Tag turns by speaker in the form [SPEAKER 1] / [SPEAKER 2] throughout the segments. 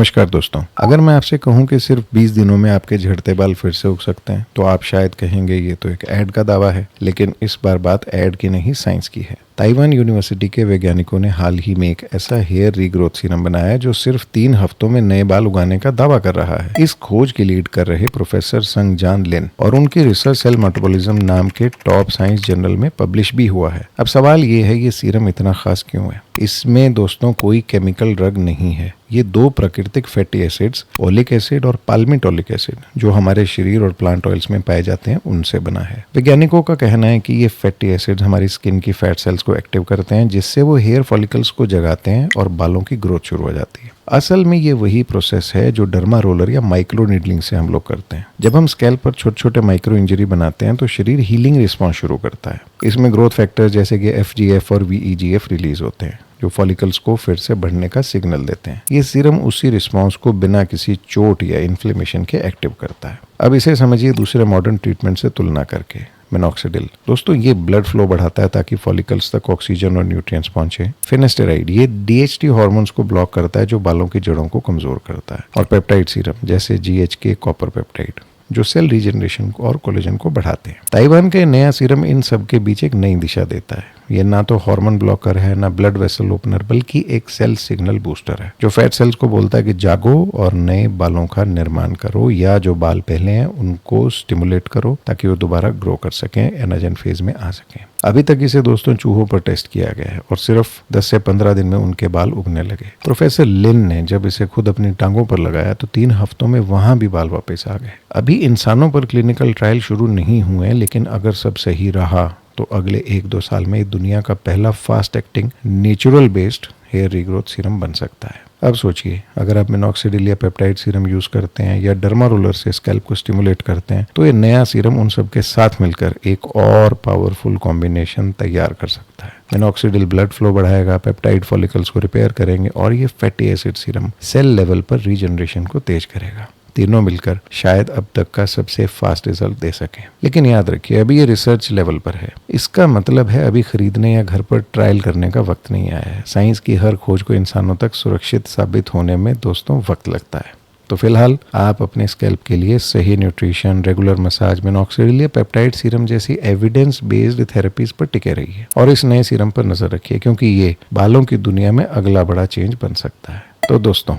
[SPEAKER 1] नमस्कार दोस्तों, अगर मैं आपसे कहूं कि सिर्फ 20 दिनों में आपके झड़ते बाल फिर से उग सकते हैं तो आप शायद कहेंगे ये तो एक ऐड का दावा है। लेकिन इस बार बात ऐड की नहीं, साइंस की है। ताइवान यूनिवर्सिटी के वैज्ञानिकों ने हाल ही में एक ऐसा हेयर रीग्रोथ सीरम बनाया है जो सिर्फ 3 हफ्तों में नए बाल उगाने का दावा कर रहा है। इस खोज की लीड कर रहे प्रोफेसर संग जान लिन और उनकी रिसर्च सेल मेटाबॉलिज्म नाम के टॉप साइंस जर्नल में पब्लिश भी हुआ है। अब सवाल ये है, ये सीरम इतना खास क्यों है? इसमें दोस्तों कोई केमिकल ड्रग नहीं है। ये 2 प्राकृतिक फैटी एसिड्स, ओलिक एसिड और पाल्मिटोलिक एसिड, जो हमारे शरीर और प्लांट ऑयल्स में पाए जाते हैं, उनसे बना है। वैज्ञानिकों का कहना है कि ये फैटी एसिड्स हमारी स्किन की फैट सेल्स को एक्टिव करते हैं, जिससे वो हेयर फॉलिकल्स को जगाते हैं और बालों की ग्रोथ शुरू हो जाती है। असल में ये वही प्रोसेस है जो डर्मा रोलर या माइक्रो नीडलिंग से हम लोग करते हैं। जब हम स्कैल्प पर छोटे छोटे माइक्रो इंजरी बनाते हैं तो शरीर हीलिंग रिस्पॉन्स शुरू करता है। इसमें ग्रोथ फैक्टर जैसे कि FGF और VEGF रिलीज होते हैं, जो फॉलिकल्स को फिर से बढ़ने का सिग्नल देते हैं। ये सीरम उसी रिस्पॉन्स को बिना किसी चोट या इन्फ्लेमेशन के एक्टिव करता है। अब इसे समझिए दूसरे मॉडर्न ट्रीटमेंट से तुलना करके। मिनॉक्सिडिल दोस्तों, ये ब्लड फ्लो बढ़ाता है ताकि फॉलिकल्स तक ऑक्सीजन और न्यूट्रिएंट्स पहुंचे। फिनेस्टेराइड ये DHT हार्मोन्स को ब्लॉक करता है जो बालों की जड़ों को कमजोर करता है। और पेप्टाइड सीरम जैसे GHK कॉपर पेप्टाइड, जो सेल रीजनरेशन और कोलेजन को बढ़ाते हैं। ताइवान का नया सीरम इन सब के बीच एक नई दिशा देता है। ये ना तो हार्मोन ब्लॉकर है, ना ब्लड वेसल ओपनर, बल्कि एक सेल सिग्नल बूस्टर है जो फैट सेल्स को बोलता है कि जागो और नए बालों का निर्माण करो, या जो बाल पहले हैं उनको स्टिमुलेट करो ताकि वो दोबारा ग्रो कर सकें, एनाजन फेज में आ सकें। अभी तक इसे दोस्तों चूहों पर टेस्ट किया गया है और सिर्फ 10 से 15 दिन में उनके बाल उगने लगे। प्रोफेसर लिन ने जब इसे खुद अपनी टांगों पर लगाया तो 3 हफ्तों में वहां भी बाल वापस आ गए। अभी इंसानों पर क्लिनिकल ट्रायल शुरू नहीं हुए, लेकिन अगर सब सही रहा तो अगले 1-2 साल में दुनिया का पहला fast acting natural based hair regrowth serum बन सकता है। अब सोचिए, अगर आप मिनॉक्सिडिल या पेप्टाइड सीरम यूज करते हैं या डर्मा रोलर से स्कैल्प को स्टिमुलेट करते हैं, तो ये नया सीरम उन सब के साथ मिलकर एक और पावरफुल कॉम्बिनेशन तैयार कर सकता है। मिनॉक्सिडिल ब्लड फ्लो बढ़ाएगा, पेप्टाइड फॉलिकल्स को रिपेयर करेंगे और ये fatty acid serum cell level पर रीजनरेशन को तेज करेगा। तीनों मिलकर शायद अब तक का सबसे फास्ट रिजल्ट दे सकें। लेकिन याद रखिए, अभी ये रिसर्च लेवल पर है। इसका मतलब है अभी खरीदने या घर पर ट्रायल करने का वक्त नहीं आया है। साइंस की हर खोज को इंसानों तक सुरक्षित साबित होने में दोस्तों वक्त लगता है। तो फिलहाल आप अपने स्कैल्प के लिए सही न्यूट्रिशन, रेगुलर मसाज, मिनॉक्सिडिल या पेप्टाइड सीरम जैसी एविडेंस बेस्ड थेरेपीज पर टिके रहिए और इस नए सीरम पर नजर रखिए, क्योंकि ये बालों की दुनिया में अगला बड़ा चेंज बन सकता है। तो दोस्तों,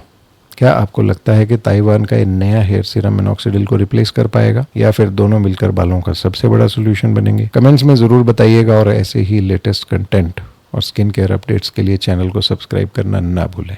[SPEAKER 1] क्या आपको लगता है कि ताइवान का ये नया हेयर सीरम मिनॉक्सिडिल को रिप्लेस कर पाएगा, या फिर दोनों मिलकर बालों का सबसे बड़ा सोल्यूशन बनेंगे? कमेंट्स में जरूर बताइएगा और ऐसे ही लेटेस्ट कंटेंट और स्किन केयर अपडेट्स के लिए चैनल को सब्सक्राइब करना ना भूलें।